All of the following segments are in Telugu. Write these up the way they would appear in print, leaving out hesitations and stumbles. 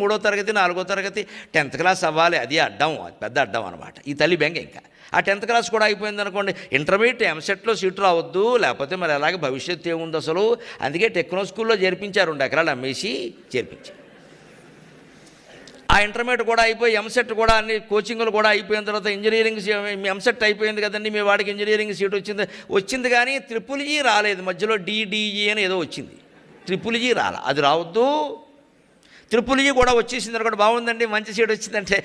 3వ తరగతి 4వ తరగతి 10th క్లాస్ అవ్వాలి, అది అడ్డం, పెద్ద అడ్డం అనమాట. ఈ తల్లి బెంగ. ఇంకా ఆ 10th క్లాస్ కూడా అయిపోయింది అనుకోండి, ఇంటర్మీడియట్ ఎంసెట్లో సీటు రావద్దు, లేకపోతే మరి అలాగే భవిష్యత్తు ఏముంది అసలు. అందుకే టెక్నో స్కూల్లో చేర్పించారు, 2 ఎకరాలు అమ్మేసి చేర్పించారు. ఆ ఇంటర్మీడియట్ కూడా అయిపోయి ఎంసెట్ కూడా అన్ని కోచింగ్లు కూడా అయిపోయిన తర్వాత ఇంజనీరింగ్ ఎంసెట్ అయిపోయింది కదండి, మీ వాడికి ఇంజనీరింగ్ సీట్ వచ్చింది కానీ EEE రాలేదు. మధ్యలో DDE అని ఏదో వచ్చింది, EEE రాలా. అది రావద్దు. EEE కూడా వచ్చేసింది అనుకోండి, బాగుందండి, మంచి సీట్ వచ్చిందంటే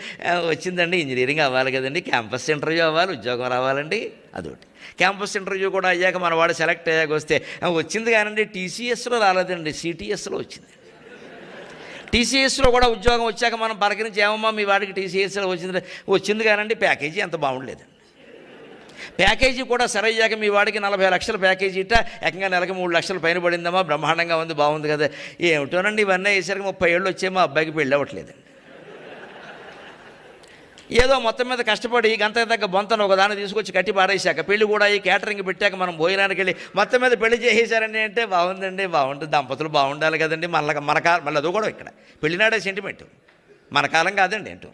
వచ్చిందండి, ఇంజనీరింగ్ అవ్వాలి కదండి, క్యాంపస్ ఇంటర్వ్యూ అవ్వాలి, ఉద్యోగం రావాలండి, అదొకటి. క్యాంపస్ ఇంటర్వ్యూ కూడా అయ్యాక మన వాడు సెలెక్ట్ అయ్యాక వస్తే వచ్చింది కానండి, TCSలో రాలేదండి, CTSలో వచ్చింది. TCSలో కూడా ఉద్యోగం వచ్చాక మనం పలకరించి, ఏమమ్మా మీ వాడికి TCSలో వచ్చింది కానండి, ప్యాకేజీ అంత బాగుండలేదండి. ప్యాకేజీ కూడా సరయ్యాక మీ వాడికి 40 లక్షల ప్యాకేజీ ఇట్ట ఏకంగా నెలకి 3 లక్షలు పైన పడిందమ్మా, బ్రహ్మాండంగా ఉంది, బాగుంది కదా. ఏమిటోనండి ఇవన్నీ వేసరికి 30 ఏళ్ళు వచ్చే మా అబ్బాయికి పెళ్ళి అవ్వట్లేదండి. ఏదో మొత్తం మీద కష్టపడి గంత తగ్గ బొంతను ఒకదాన్ని తీసుకొచ్చి కట్టి పారేసాక, పెళ్లి కూడా ఈ క్యాటరింగ్ పెట్టాక మనం భోజనానికి వెళ్ళి మొత్తం మీద పెళ్లి చేసేసారండి అంటే, బాగుందండి, బాగుంటుంది, దంపతులు బాగుండాలి కదండి, మళ్ళీ అదో కూడా ఇక్కడ పెళ్ళినాడే సెంటిమెంట్, మన కాలం కాదండి అంటూ.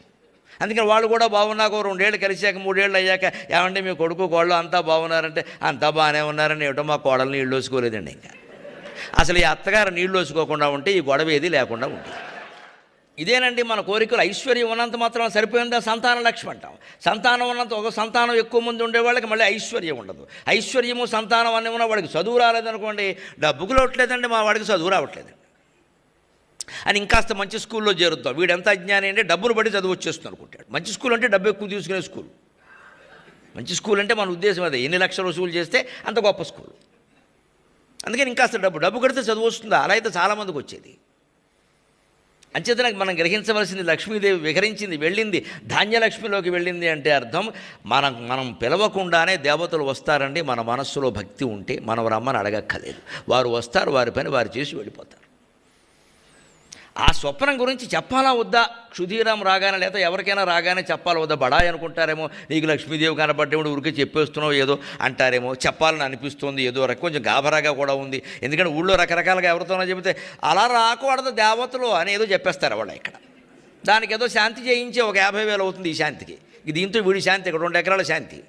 అందుకని వాళ్ళు కూడా బాగున్నాక 2 ఏళ్ళు కలిసాక 3 ఏళ్ళు అయ్యాక, ఏమంటే మీ కొడుకు కోళ్ళు అంతా బాగున్నారంటే, అంతా బాగానే ఉన్నారని. ఏమిటో మా కోడలు నీళ్ళు వేసుకోలేదండి. ఇంకా అసలు ఈ అత్తగారు నీళ్ళు వేసుకోకుండా ఉంటే ఈ గొడవ ఏది లేకుండా ఉంటుంది. ఇదేనండి మన కోరికలు. ఐశ్వర్యం ఉన్నంత మాత్రం సరిపోయిందా? సంతాన లక్ష్మి అంటాం. సంతానం ఉన్నంత, ఒక సంతానం ఎక్కువ మంది ఉండేవాళ్ళకి మళ్ళీ ఐశ్వర్యం ఉండదు. ఐశ్వర్యము సంతానం అన్నీ ఉన్న వాడికి చదువు రాలేదనుకోండి, డబ్బుకు రావట్లేదండి, మా వాడికి చదువు రావట్లేదండి అని ఇంకాస్త మంచి స్కూల్లో చేరుతాం. వీడు ఎంత అజ్ఞాని అంటే డబ్బును బట్టి చదువు వచ్చేస్తుంది అనుకుంటాడు. మంచి స్కూల్ అంటే డబ్బు ఎక్కువ తీసుకునే స్కూల్. మంచి స్కూల్ అంటే మన ఉద్దేశం అదే, ఎన్ని లక్షలు వసూలు చేస్తే అంత గొప్ప స్కూల్. అందుకని ఇంకాస్త డబ్బు కడితే చదువు వస్తుందా? అలా అయితే చాలామందికి వచ్చేది. అంచేతన మనం గ్రహించవలసింది, లక్ష్మీదేవి విహరించింది, వెళ్ళింది, ధాన్యలక్ష్మిలోకి వెళ్ళింది అంటే అర్థం మనం పిలవకుండానే దేవతలు వస్తారండి. మన మనస్సులో భక్తి ఉంటే మనం రమ్మని అడగక్కర్లేదు, వారు వస్తారు, వారి పని వారు చేసి వెళ్ళిపోతారు. ఆ స్వప్నం గురించి చెప్పాలా వద్దా? క్షుధీరం రాగానే లేదా ఎవరికైనా రాగానే చెప్పాలా వద్దా? బడాయి అనుకుంటారేమో, నీకు లక్ష్మీదేవి కనపడ్డేప్పుడు ఊరికే చెప్పేస్తున్నావు ఏదో అంటారేమో, చెప్పాలని అనిపిస్తుంది ఏదో కొంచెం గాబరాగా కూడా ఉంది. ఎందుకంటే ఊళ్ళో రకరకాలుగా ఎవరితోనో చెబితే అలా రాకూడదు దేవతలు అని ఏదో చెప్పేస్తారు వాళ్ళు. ఇక్కడ దానికి ఏదో శాంతి చేయించే ఒక 50,000 అవుతుంది ఈ శాంతికి. దీంతో వీడి శాంతి ఇక్కడ 2 ఎకరాల శాంతి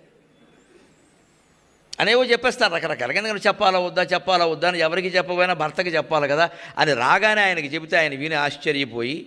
అనేవో చెప్పేస్తారు రకరకాలుగా. ఎందుకంటే చెప్పాలా వద్దా అని ఎవరికి చెప్పబోయినా భర్తకి చెప్పాలి కదా అని రాగానే ఆయనకి చెబితే ఆయన విని ఆశ్చర్యపోయి,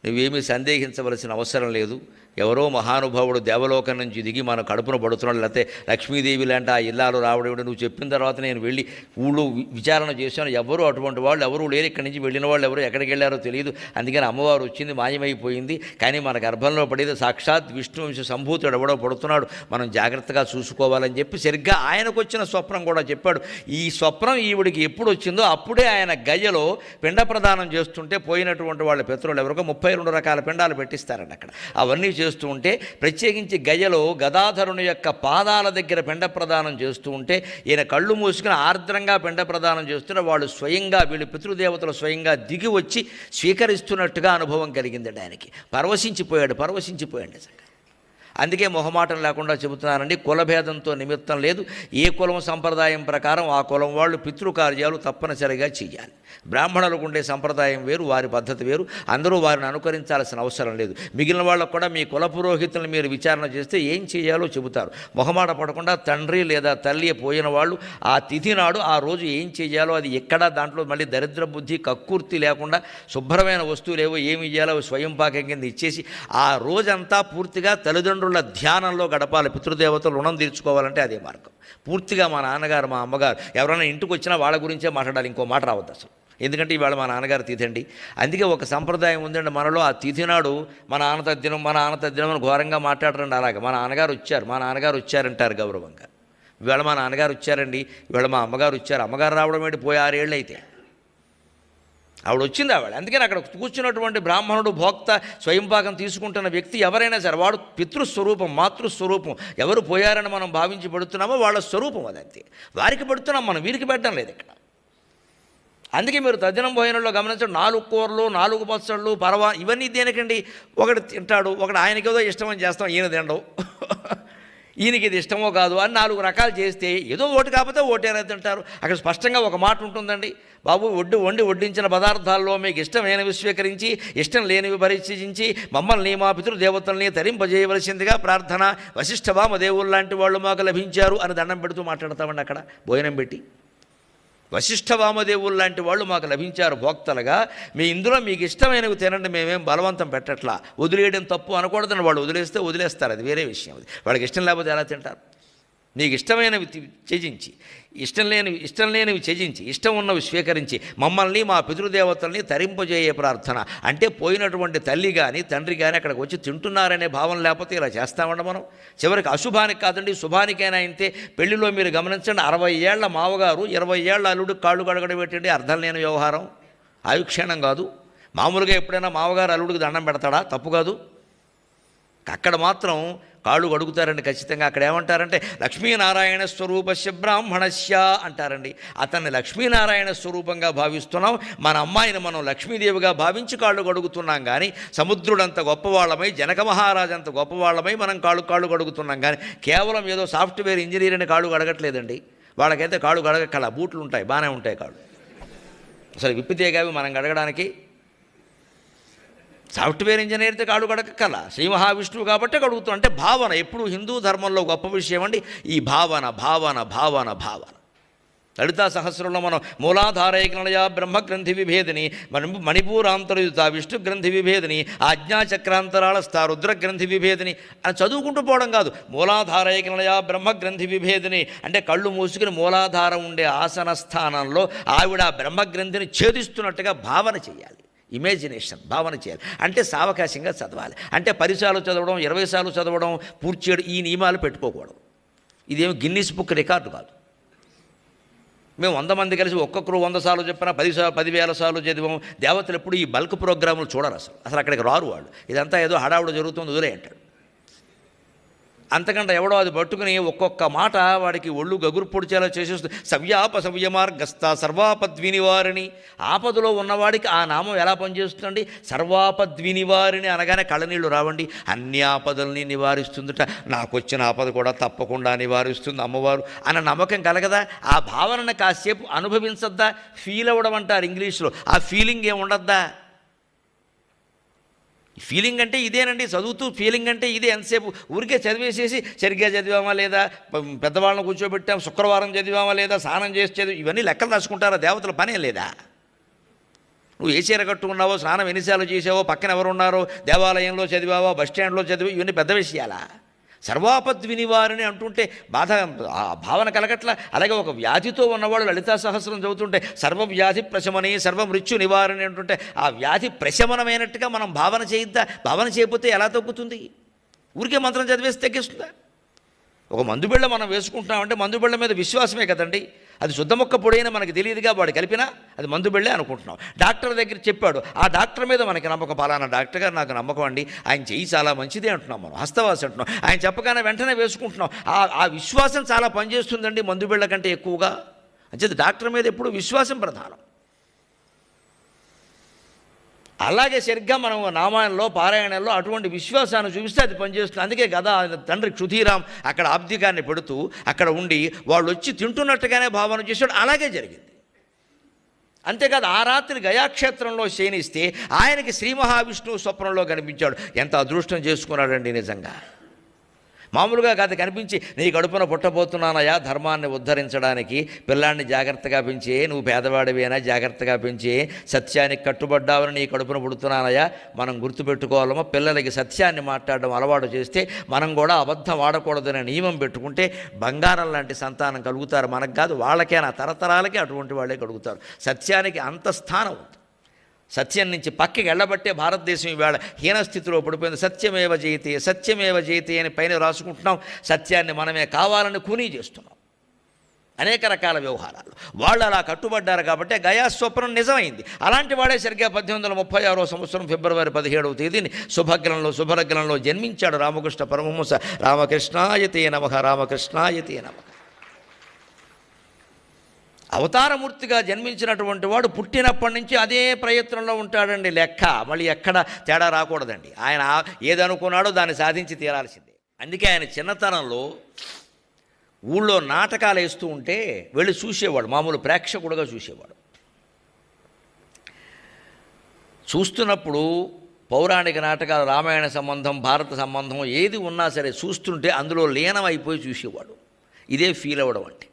నువ్వేమీ సందేహించవలసిన అవసరం లేదు, ఎవరో మహానుభావుడు దేవలోకం నుంచి దిగి మన కడుపున పడుతున్నాడు, లేకపోతే లక్ష్మీదేవి లాంటి ఆ ఇల్లాలు రావడం, నువ్వు చెప్పిన తర్వాత నేను వెళ్ళి ఊళ్ళో విచారణ చేశాను, ఎవరు అటువంటి వాళ్ళు ఎవరు లేరు, ఇక్కడి నుంచి వెళ్ళిన వాళ్ళు ఎవరు ఎక్కడికి వెళ్ళారో తెలియదు. అందుకని అమ్మవారు వచ్చింది, మాయమైపోయింది, కానీ మన గర్భంలో పడేది సాక్షాత్ విష్ణువంశ సంభూతుడు ఎవడో పడుతున్నాడు, మనం జాగ్రత్తగా చూసుకోవాలని చెప్పి సరిగ్గా ఆయనకు వచ్చిన స్వప్నం కూడా చెప్పాడు. ఈ స్వప్నం ఈవిడికి ఎప్పుడు వచ్చిందో అప్పుడే ఆయన గయ్యలో పిండ ప్రదానం చేస్తుంటే, పోయినటువంటి వాళ్ళ పితరులు ఎవరికో 32 రకాల పిండాలు పెట్టిస్తారండి అక్కడ. అవన్నీ చేస్తూ ఉంటే, ప్రత్యేకించి గయ్యలో గదాధరుని యొక్క పాదాల దగ్గర పిండ ప్రదానం చేస్తూ ఉంటే, ఈయన కళ్ళు మూసుకుని ఆర్ద్రంగా పిండ ప్రదానం చేస్తున్న వాళ్ళు స్వయంగా, వీళ్ళు పితృదేవతలు స్వయంగా దిగి వచ్చి స్వీకరిస్తున్నట్టుగా అనుభవం కలిగిందండి ఆయనకి. పరవశించిపోయాడు నిజంగా. అందుకే మొహమాటం లేకుండా చెబుతున్నానండి, కులభేదంతో నిమిత్తం లేదు. ఏ కులం సంప్రదాయం ప్రకారం ఆ కులం వాళ్ళు పితృకార్యాలు తప్పనిసరిగా చెయ్యాలి. బ్రాహ్మణులకు ఉండే సంప్రదాయం వేరు, వారి పద్ధతి వేరు, అందరూ వారిని అనుకరించాల్సిన అవసరం లేదు. మిగిలిన వాళ్ళకు కూడా మీ కుల పురోహితులను మీరు విచారణ చేస్తే ఏం చేయాలో చెబుతారు. మొహమాట పడకుండా తండ్రి లేదా తల్లి పోయిన వాళ్ళు ఆ తిథి నాడు ఆ రోజు ఏం చేయాలో, అది ఎక్కడా దాంట్లో మళ్ళీ దరిద్ర బుద్ధి కక్కుర్తి లేకుండా శుభ్రమైన వస్తువులు ఏవో ఏమి ఇయ్యాలో స్వయం పాకం కింద ఇచ్చేసి ఆ రోజంతా పూర్తిగా తల్లిదండ్రుల ధ్యానంలో గడపాలి. పితృదేవతలు రుణం తీర్చుకోవాలంటే అదే మార్గం. పూర్తిగా మా నాన్నగారు మా అమ్మగారు ఎవరైనా ఇంటికి వచ్చినా వాళ్ళ గురించే మాట్లాడాలి, ఇంకో మాట రావద్దు అసలు. ఎందుకంటే ఇవాళ మా నాన్నగారు తిథి అండి. అందుకే ఒక సంప్రదాయం ఉందండి మనలో, ఆ తిథి నాడు మా నాన్న తద్దినం అని ఘోరంగా మాట్లాడరండి. అలాగే మా నాన్నగారు వచ్చారంటారు గౌరవంగా. ఇవాళ మా నాన్నగారు వచ్చారండి, ఇవాళ మా అమ్మగారు వచ్చారు. అమ్మగారు రావడం ఏంటి, పోయి 6 ఏళ్ళు అయితే ఆవిడ వచ్చింది. అందుకని అక్కడ కూర్చున్నటువంటి బ్రాహ్మణుడు, భోక్త, స్వయంపాకం తీసుకుంటున్న వ్యక్తి ఎవరైనా సరే వాడు పితృస్వరూపం, మాతృస్వరూపం. ఎవరు పోయారని మనం భావించి పెడుతున్నామో వాళ్ళ స్వరూపం అదంతే. వారికి పెడుతున్నాం మనం, వీరికి పెట్టడం లేదు ఇక్కడ. అందుకే మీరు తద్దినం భోజనంలో గమనించండి, 4 కూరలు, 4 పచ్చళ్ళు, పరవా, ఇవన్నీ దేనికండి? ఒకటి తింటాడు, ఒకటి ఆయనకేదో ఇష్టమని చేస్తాం, ఈయన తినడం. ఈయనకి ఇది ఇష్టమో కాదు అని 4 రకాలు చేస్తే ఏదో ఓటు కాకపోతే ఓటేనా తింటారు. అక్కడ స్పష్టంగా ఒక మాట ఉంటుందండి, బాబు వడ్డించిన పదార్థాల్లో మీకు ఇష్టమైనవి స్వీకరించి ఇష్టం లేనివి పరిచయించి మమ్మల్ని మా పితృదేవతల్ని తరింపజేయవలసిందిగా ప్రార్థన, వశిష్ఠ వామదేవులు లాంటి వాళ్ళు మాకు లభించారు అని దండం పెడుతూ మాట్లాడతామండి. అక్కడ భోజనం పెట్టి వశిష్ఠ వామదేవులు లాంటి వాళ్ళు మాకు లభించారు భోక్తలుగా, మీ ఇందులో మీకు ఇష్టమైనవి తినండి, మేమేం బలవంతం పెట్టట్లా, వదిలేయడం తప్పు అనకూడదని. వాళ్ళు వదిలేస్తే వదిలేస్తారు, అది వేరే విషయం. అది వాళ్ళకి ఇష్టం లేకపోతే ఎలా తింటారు? నీకు ఇష్టమైనవి త్యజించి ఇష్టం లేనివి త్యజించి ఇష్టం ఉన్నవి స్వీకరించి మమ్మల్ని మా పితృదేవతల్ని తరింపజేయే ప్రార్థన. అంటే పోయినటువంటి తల్లి కానీ తండ్రి కానీ అక్కడికి వచ్చి తింటున్నారనే భావం లేకపోతే ఇలా చేస్తామండి మనం. చివరికి అశుభానికి కాదండి, శుభానికైనా ఇంతే. పెళ్లిలో మీరు గమనించండి, 60 ఏళ్ల మావగారు 20 ఏళ్ల అల్లుడు కాళ్ళు గడగడ పెట్టండి, అర్థం లేని వ్యవహారం, ఆయుక్షేణం కాదు. మామూలుగా ఎప్పుడైనా మావగారు అల్లుడికి దండం పెడతాడా? తప్పు కాదు. అక్కడ మాత్రం కాళ్ళు అడుగుతారండి ఖచ్చితంగా. అక్కడ ఏమంటారంటే లక్ష్మీనారాయణ స్వరూపస్య బ్రాహ్మణస్య అంటారండి. అతన్ని లక్ష్మీనారాయణ స్వరూపంగా భావిస్తున్నాం, మన అమ్మాయిని మనం లక్ష్మీదేవిగా భావించి కాళ్ళు కడుగుతున్నాం. కానీ సముద్రుడంత గొప్పవాళ్ళమై, జనక మహారాజు అంత గొప్పవాళ్ళమై మనం కాళ్ళు కడుగుతున్నాం. కానీ కేవలం ఏదో సాఫ్ట్వేర్ ఇంజనీర్ అని కాళ్ళు కడగట్లేదండి. వాళ్ళకైతే కాళ్ళు కడగక్కల, బూట్లు ఉంటాయి, బాగానే ఉంటాయి కాళ్ళు. అసలు విప్పితేగావి మనం కడగడానికి. సాఫ్ట్వేర్ ఇంజనీర్తో కాళ్ళు కడగక్కల, శ్రీ మహావిష్ణువు కాబట్టే కడుగుతాం. అంటే భావన ఎప్పుడు హిందూ ధర్మంలో గొప్ప విషయం అండి ఈ భావన. భావన భావన భావన లలితా సహస్రంలో మనం మూలాధారైకనయ బ్రహ్మగ్రంథి విభేదిని, మణిపూరాంతరయుత విష్ణుగ్రంథి విభేదిని, ఆజ్ఞాచక్రాంతరాళస్థ రుద్రగ్రంథి విభేదిని అని చదువుకుంటూ పోవడం కాదు. మూలాధారైకనయ బ్రహ్మగ్రంథి విభేదిని అంటే కళ్ళు మూసుకుని మూలాధారం ఉండే ఆసన స్థానంలో ఆవిడ బ్రహ్మగ్రంథిని ఛేదిస్తున్నట్టుగా భావన చేయాలి. ఇమేజినేషన్, భావన చేయాలి. అంటే సావకాశంగా చదవాలి. అంటే 10 సార్లు చదవడం, 20 సార్లు చదవడం, పూర్తి చేయడం, ఈ నియమాలు పెట్టుకోకూడదు. ఇదేమి గిన్నిస్ బుక్ రికార్డు కాదు. మేము 100 మంది కలిసి ఒక్కొక్కరు 100 సార్లు చెప్పినా 10,000 సార్లు చదివాము. దేవతలు ఎప్పుడు ఈ బల్క్ ప్రోగ్రాములు చూడరు, అసలు అక్కడికి రారు వాళ్ళు. ఇదంతా ఏదో హడావుడు జరుగుతుంది వదిలే అంటాడు. అంతకంటే ఎవడో అది పట్టుకుని ఒక్కొక్క మాట వాడికి ఒళ్ళు గగురు పొడిచేలా చేసేస్తుంది. సవ్యమార్గస్థ సర్వాపద్వినివారిణి, ఆపదలో ఉన్నవాడికి ఆ నామం ఎలా పనిచేస్తుందండి? సర్వాపద్వినివారిణి అనగానే కళ్ళనీళ్ళు రావండి. అన్ని ఆపదల్ని నివారిస్తుందట. నాకు వచ్చిన ఆపద కూడా తప్పకుండా నివారిస్తుంది అమ్మవారు అన్న నమ్మకం కలగదా? ఆ భావనను కాసేపు అనుభవించద్దా? ఫీల్ అవ్వడం అంటారు ఇంగ్లీష్లో. ఆ ఫీలింగ్ ఏమి ఉండద్దా? ఫీలింగ్ అంటే ఇదేనండి, చదువుతూ ఫీలింగ్ అంటే ఇదే. ఎంతసేపు ఊరికే చదివేసేసి సరిగ్గా చదివామా లేదా, పెద్దవాళ్ళని కూర్చోబెట్టాం, శుక్రవారం చదివామా లేదా, స్నానం చేసి చదివి, ఇవన్నీ లెక్కలు రాసుకుంటారా? దేవతల పనే లేదా? నువ్వు ఏ చీర కట్టుకున్నావో, స్నానం ఎన్నిసార్లు చేసావో, పక్కన ఎవరున్నారో, దేవాలయంలో చదివావో, బస్టాండ్లో చదివా, ఇవన్నీ పెద్ద విషయాలా? సర్వాపద్వినివారిని అంటుంటే బాధ, భావన కలగట్లా. అలాగే ఒక వ్యాధితో ఉన్నవాడు లలితా సహస్రం చదువుతుంటే సర్వవ్యాధి ప్రశమని సర్వమృత్యు నివారణి అంటుంటే ఆ వ్యాధి ప్రశమనమైనట్టుగా మనం భావన చేయొద్దా? భావన చేయకపోతే ఎలా తగ్గుతుంది? ఊరికే మంత్రం చదివేసి తగ్గిస్తుందా? ఒక మందుబిళ్ళ మనం వేసుకుంటున్నామంటే మందుబిళ్ళ మీద విశ్వాసమే కదండి. అది శుద్ధ మొక్క పొడైనా మనకి తెలియదుగా, వాడు కలిపినా అది మందుబిళ్ళే అనుకుంటున్నాం. డాక్టర్ దగ్గర చెప్పాడు, ఆ డాక్టర్ మీద మనకి నమ్మకం, పలానా డాక్టర్ గారు నాకు నమ్మకం అండి, ఆయన చెయ్యి చాలా మంచిది అంటున్నాం, మనం హస్తవాసి అంటున్నాం. ఆయన చెప్పగానే వెంటనే వేసుకుంటున్నాం. ఆ విశ్వాసం చాలా పనిచేస్తుందండి మందుబిళ్ళ కంటే ఎక్కువగా. అంచేది డాక్టర్ మీద ఎప్పుడు విశ్వాసం ప్రధానం. అలాగే సరిగ్గా మనం నామాయణంలో పారాయణంలో అటువంటి విశ్వాసాన్ని చూపిస్తే అది పనిచేస్తుంది. అందుకే కదా తండ్రి క్షుధీరాం అక్కడ ఆబ్దికాన్ని పెడుతూ అక్కడ ఉండి వాళ్ళు వచ్చి తింటున్నట్టుగానే భావన చేశాడు. అలాగే జరిగింది. అంతేకాదు ఆ రాత్రి గయాక్షేత్రంలో శయనిస్తే ఆయనకి శ్రీ మహావిష్ణువు స్వప్నంలో కనిపించాడు. ఎంత అదృష్టం చేసుకున్నాడండి నిజంగా. మామూలుగా కథ కనిపించి నీ కడుపున పుట్టబోతున్నానయా ధర్మాన్ని ఉద్ధరించడానికి, పిల్లాన్ని జాగ్రత్తగా పెంచే, నువ్వు పేదవాడివేనా జాగ్రత్తగా పెంచే, సత్యానికి కట్టుబడ్డావని నీ కడుపున పుడుతున్నానయా. మనం గుర్తుపెట్టుకోవాలమో పిల్లలకి సత్యాన్ని మాట్లాడడం అలవాటు చేస్తే మనం కూడా అబద్ధం ఆడకూడదనే నియమం పెట్టుకుంటే బంగారం లాంటి సంతానం కలుగుతారు. మనకు కాదు, వాళ్ళకేనా తరతరాలకి అటువంటి వాళ్ళే కలుగుతారు. సత్యానికి అంత స్థానం ఉంది. సత్యం నుంచి పక్కకి వెళ్ళబట్టే భారతదేశం ఈవేళ హీనస్థితిలో పడిపోయింది. సత్యమేవ జయతే సత్యమేవ జయతే అని పైన రాసుకుంటున్నాం. సత్యాన్ని మనమే కావాలని కూనీ చేస్తున్నాం. అనేక రకాల వ్యవహారాలు వాళ్ళు అలా కట్టుబడ్డారు కాబట్టి గయా స్వప్నం నిజమైంది. అలాంటి వాడే సరిగ్గా 1836 సంవత్సరం ఫిబ్రవరి 17వ తేదీని శుభలగ్నంలో జన్మించాడు రామకృష్ణ పరమహంస. రామకృష్ణాయతే నమః, రామకృష్ణాయతే నమః. అవతారమూర్తిగా జన్మించినటువంటి వాడు పుట్టినప్పటి నుంచి అదే ప్రయత్నంలో ఉంటాడండి. లెక్క మళ్ళీ ఎక్కడ తేడా రాకూడదండి. ఆయన ఏదనుకున్నాడో దాన్ని సాధించి తీరాల్సిందే. అందుకే ఆయన చిన్నతనంలో ఊళ్ళో నాటకాలు వేస్తూ ఉంటే వెళ్ళి చూసేవాడు, మామూలు ప్రేక్షకుడుగా చూసేవాడు. చూస్తున్నప్పుడు పౌరాణిక నాటకాలు, రామాయణ సంబంధం, భారత సంబంధం ఏది ఉన్నా సరే చూస్తుంటే అందులో లీనమైపోయి చూసేవాడు. ఇదే ఫీల్ అవ్వడం అంటే.